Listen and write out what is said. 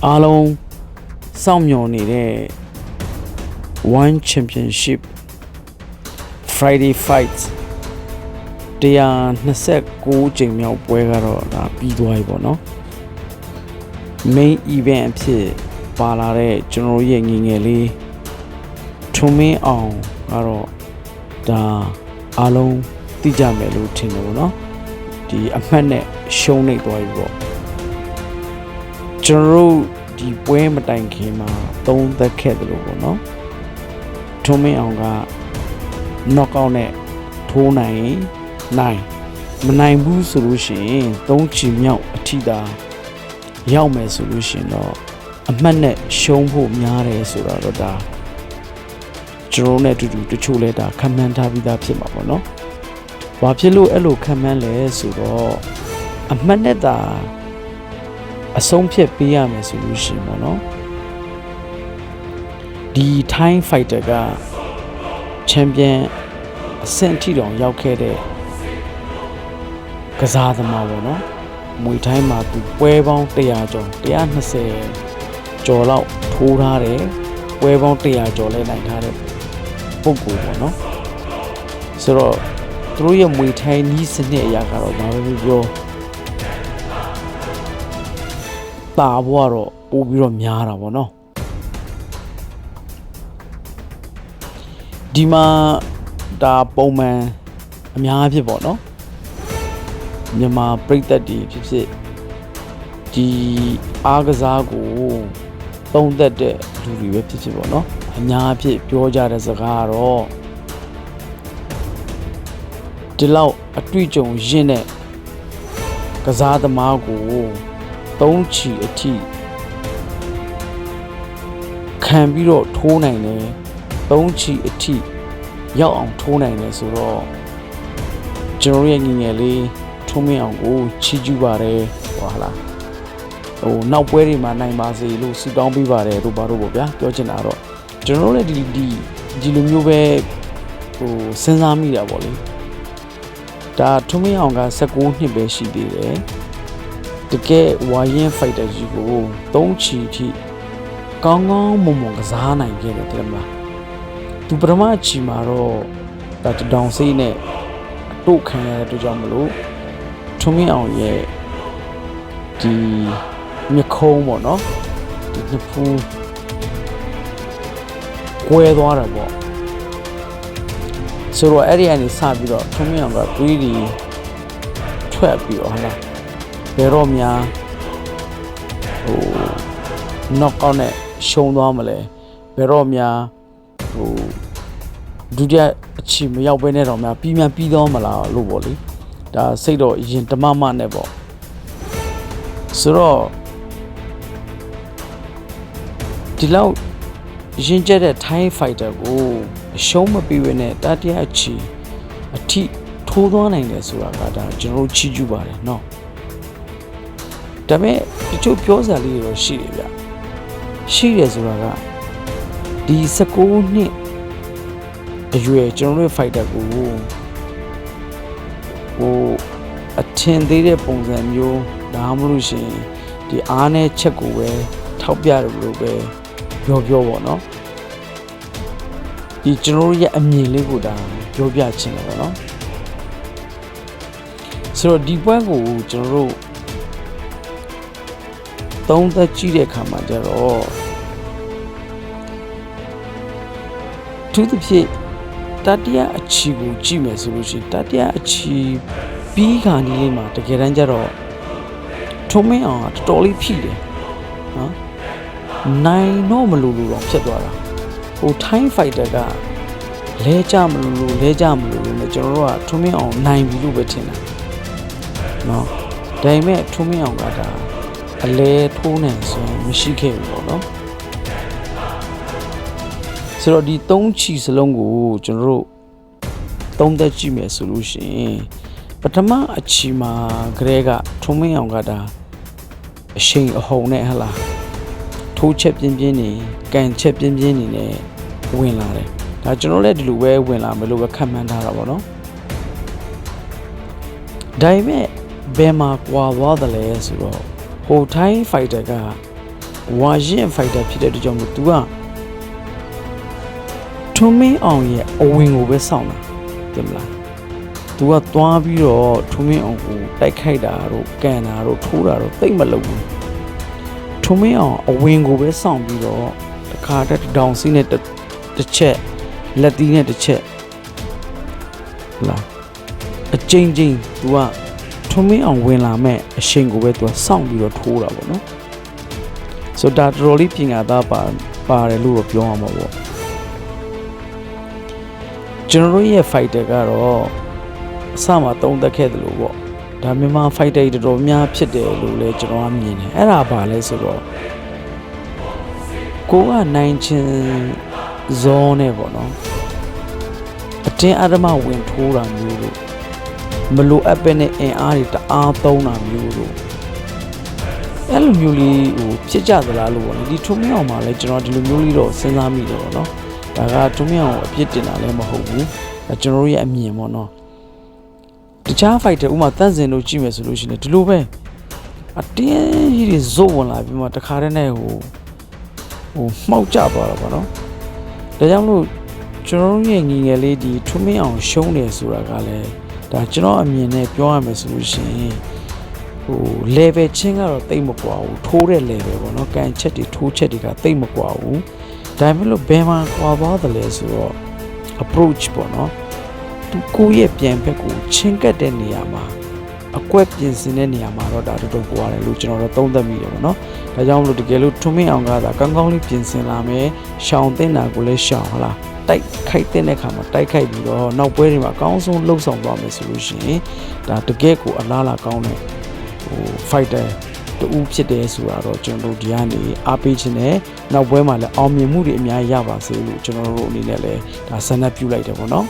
အားလုံးစောင့်မျှော်နေတဲ့ One Championship Friday Fight 129 ကြိမ်မြောက်ပွဲကတော့ဒါပြီးသွားပြီပေါ့နော် Main event အဖြစ်ပါလာတဲ့ကျွန်တော်ရဲ့ငယ်ငယ်လေးထုံမင်းအောင်ကတော့ဒါအားလုံးသိကြမယ်လို့ထင်တယ်ပေါ့နော်ဒီအမှတ်နဲ့ရှုံးနေသွားပြီပေါ့ကျွန်တော်တို့ဒီပွဲမတိုင်ခင်မှာသုံးသက်ခဲ့တယ်လို့ပေါ့နော်ထုံမင်းအောင်က knockout နဲ့ထိုးနိုင်မနိုင်ဘူးဆိုလို့ရှိရင်3ချီမြောက်အထိသာရောက်မယ်ဆိုလို့ရှိရင်တော့အမှတ်နဲ့ရှုံးဖို့များတယ်ဆိုတော့ဒါကျွန်တော်နဲ့အတူတူတချို့လဲဒါခံမှန်းထားပြီးသားဖြစ်မှာပေါ့နော်။ဘာဖြစ်လို့အဲ့လိုခံမှန်းလဲဆိုတော့အမှတ်နဲ့သာအဆုံးဖြတ်ပေးရမယ်ဆိုလို့ရှိရင်ပေါ့နော်။ဒီ Thai fighter က champion အဆင့်ထိတောင်ရောက်ခဲ့တဲ့ကစားသမားပေါ့နော်။မွေထိုင်းမှာသူပွဲပေါင်း100ကျော်120ကျော်လောက်ထိုးထားတယ်ပွဲပေါင်း100ကျော်လဲနိုင်ထားတဲ့ပုံကိုပေါ့နော်ဆိုတော့သူတို့ရဲ့မွေထိုင်းနီးစနစ်အရာကတော့ဘာပဲပြောတာဘွားတော့ပို့ပြီးတော့များတာပေါ့နော်ဒီမှာဒါပုံမှန်အများဖြစ်ပေါ့နော်မြန်မာပြည်သက်တွေဖြစ်ဖြစ်ဒီအားကစားကိုသုံးသက်တဲ့လူတွေပဲဖြစ်ဖြစ်ပေါ့နော်အများအဖြစ်ပြောကြတဲ့စကားကတော့ဒီလောက်အတွေ့အကြုံရင့်တဲ့ကစားသမားကို3ချီအထိခံပြီးတော့ထိုးနိုင်တယ်3ချီအထိရောက်အောင်ထိုးနိုင်တယ်ဆိုတော့ကျွန်တော်ရဲ့ငငယ်လေးထုံးမင်းအောင်ကိုချီးကျူးပါတယ်ဟောလားဟိုနောက်ပွဲတွေမှာနိုင်ပါစေလို့ဆုတောင်းပေးပါတယ်တို့ဘာတို့ပေါ့ဗျာပြောချင်တာတော့ကျွန်တော်တို့လည်းဒီလိုမျိုးပဲဟိုစဉ်းစားမိတာပေါ့လေဒါထုံးမင်းအောင်က19နှစ်ပဲရှိသေးတယ်တကယ်ဝါရင်ဖိုက်တာကြီးကို3ချီထိကောင်းကောင်းမွန်မွန်ကစားနိုင်ခဲ့တယ်တဲ့မလားသူပထမချီမှာတော့ဒါတောင်စိတ်နဲ့အတို့ခံရတဲ့အတွက်ကြောင့်မလို့ထုံးမင်းအောင်ရဲ့ဒီမြခုံးပေါ့နော်ဒီနှစ်ဖူးကွဲသွားတာပေါ့ဆိုတော့အဲ့ဒီကနေစပြီးတော့ထုံးမင်းအောင်ကသွေးတွေထွက်ပြီးတော့ဟာလားဘယ်တော့များဟို knockout နဲ့ရှုံးသွားမလဲဘယ်တော့များဟိုဒုတိယအချီမရောက်ဘဲနဲ့တော့များပြီးတော့မလားလို့ပေါ့လေဒါစိတ်တော့ရင်တမမနဲ့ပေါ့ဆိုတော့ဒီလောက်ရင်ကျက်တဲ့ Thai fighter ကိုအရှုံးမပေးဘဲနဲ့တတိယအချီအထိထိုးသွားနိုင်တယ်ဆိုတာကဒါကျွန်တော်တို့ချီးကျူးပါတယ်เนาะဒါပေမဲ့တချို့ပြောစရာလေးတွေတော့ရှိတယ်ဗျရှိတယ်ဆိုတာကဒီ19နှစ်အရွယ်ကျွန်တော်တို့ fighter ကိုဟိုအထင်သေးတဲ့ပုံစံမျိုးဒါမှမဟုတ်ရှင်ဒီအားနဲ့ချက်ကိုပဲထောက်ပြတယ်လို့ပဲပြောပေါ့နော်ဒီကျွန်တော်တို့ရဲ့အမြင်လေးကိုဒါပြောပြချင်တယ်ပေါ့နော်ဆိုတော့ဒီပွဲကိုကျွန်တော်တို့သုံးသက်ကြည့်တဲ့အခါမှာကျတော့သူတစ်ဖြစ်တတိယအချီကိုကြည့်မယ်ဆိုလို့ရှိရင်တတိယအချီပြီးခါနေလေးမှာတကယ်တမ်းကျတော့ထုံးမင်းအောင်ကတော်တော်လေးဖိတယ်နော်နိုင်တော့မလို့တော့ဖြစ်သွားတာဟို Thai fighter ကလဲကြမလို့နဲ့ကျွန်တော်တို့ကထုံးမင်းအောင်နိုင်ပြီလို့ပဲထင်တာနော်ဒါပေမဲ့ထုံးမင်းအောင်ကဒါအလဲထိုးနိုင်ဆိုရင်မရှိခဲ့ဘူးပေါ့နော်ဆိုတော့ဒီ3ချီစလုံးကိုကျွန်တော်တို့သုံးသက်ကြည့်မယ်ဆိုလို့ရှိရင်ပထမအချီမှာကလေးကထုံးမင်းအောင်ကဒါအရှိန်အဟုန်နဲ့ဟလာထိုးချက်ပြင်းနေကန်ချက်ပြင်းနေနဲ့ဝင်လာတယ်ဒါကျွန်တော်လည်းဒီလိုပဲဝင်လာမယ်လို့ပဲခံမှန်းထားတာပေါ့နော်ဒါပေမဲ့ဘယ်မှာကွာသွားတယ်လဲဆိုတော့ဟို Thai fighter က ဝါရင်ဖိုက်တာဖြစ်တဲ့အတွက်ကြောင့်မို့ तू ကထုံးမင်းအောင်ရဲ့အဝင်ကိုပဲစောင့်တာတင်မလား तू ကသွားပြီးတော့ထုံးမင်းအောင်ကိုတိုက်ခိုက်တာတို့ကန်တာတို့ထိုးတာတို့သိမ့်မလုပ်ဘူးထုံးမင်းအောင်အဝင်ကိုပဲစောင့်ပြီးတော့တခါတည်းတောင်စီးနဲ့တစ်ချက်လက်သီးနဲ့တစ်ချက်လားအကျဉ်းချင်း तू ကထုံးမင်းအောင်ဝင်လာမဲ့အချိန်ကိုပဲ तू ကစောင့်ပြီးတော့ထိုးတာပေါ့နော်ဆိုတော့ဒါတော်တော်လေးပြင်ရသားပါတယ်လို့တော့ပြောရမှာပေါ့ကျွန်တော်တို့ရဲ့ fighter ကတော့အစမှာတုံးသက်ခဲ့တယ်လို့ပေါ့ဒါမြန်မာ fighter တော်တော်များဖြစ်တယ်လို့လည်းကျွန်တော်ကမြင်တယ်အဲ့ဒါပါလဲဆိုတော့ကိုကနိုင်ချင်းဇုံးနဲ့ပေါ့နော်အတင်းအဓမ္မဝင်ထိုးတာမျိုးလို့မလိုအပ်ပဲနဲ့အင်အားတွေတအားသုံးတာမျိုးလို့အဲ့လိုမျိုးလေးဟိုဖြစ်ကြသလားလို့ပေါ့နော်ဒီထုံးမြောင်မှာလဲကျွန်တော်ဒီလိုမျိုးလေးတော့စဉ်းစားမိတယ်ပေါ့နော်ဒါကထုံးမြောင်ကိုအပြစ်တင်တာလည်းမဟုတ်ဘူးကျွန်တော်တို့ရဲ့အမြင်ပေါ့နော်တခြား fighter ဥမာတန့်စင်တို့ကြည့်မယ်ဆိုလို့ရှိရင်ဒီလိုပဲအတင်းကြီးတွေဇုတ်ဝင်လာပြီးမှတခါတည်းနဲ့ဟိုမှောက်ကျသွားတာပေါ့နော်ဒါကြောင့်လို့ကျွန်တော်တို့ရဲ့ငငယ်လေးဒီထုံးမြောင်ရှုံးတယ်ဆိုတာကလည်းဒါကျွန်တော်အမြင်နဲ့ပြောရမယ်ဆိုလို့ရှိရင်level ချင်းကတော့တိတ်မကွာဘူးထိုးတဲ့ level ပေါ့နော်ကန်ချက်တွေထိုးချက်တွေကတိတ်မကွာဘူးဒါပေမဲ့လို့ဘယ်မှာကွာသွားတယ်လဲဆိုတော့ approach ပေါ့နော်သူကိုယ့်ရဲ့ပြန်ဘက်ကိုချင်းကပ်တဲ့နေရာမှာအကွက်ပြင်ဆင်တဲ့နေရာမှာတော့ဒါတော်တော်ကွာတယ်လို့ကျွန်တော်တို့သုံးသပ်မိတယ်ပေါ့နော်ဒါကြောင့်မလို့တကယ်လို့ထွန်းမင်းအောင်ကသာကောင်းကောင်းလေးပြင်ဆင်လာမယ်ရှောင်တင်တာကိုလည်းရှောင်ဟလားတိုက်ခိုက်တဲ့အခါမှာတိုက်ခိုက်ပြီးတော့နောက်ပွဲတွေမှာအကောင်းဆုံးလှုပ်ဆောင်သွားမယ်ဆိုလို့ရှိရင်ဒါတကယ်ကိုအလားအလာကောင်းတဲ့fighter တူဖြစ်တယ်ဆိုတာတော့ကျွန်တော်တို့ဒီကနေအားပေးခြင်းနဲ့နောက်ပွဲမှာလည်းအောင်မြင်မှုတွေအများကြီးရပါစေလို့ကျွန်တော်တို့အနေနဲ့လည်းဒါဆန္ဒပြုလိုက်တယ်ပေါ့နော်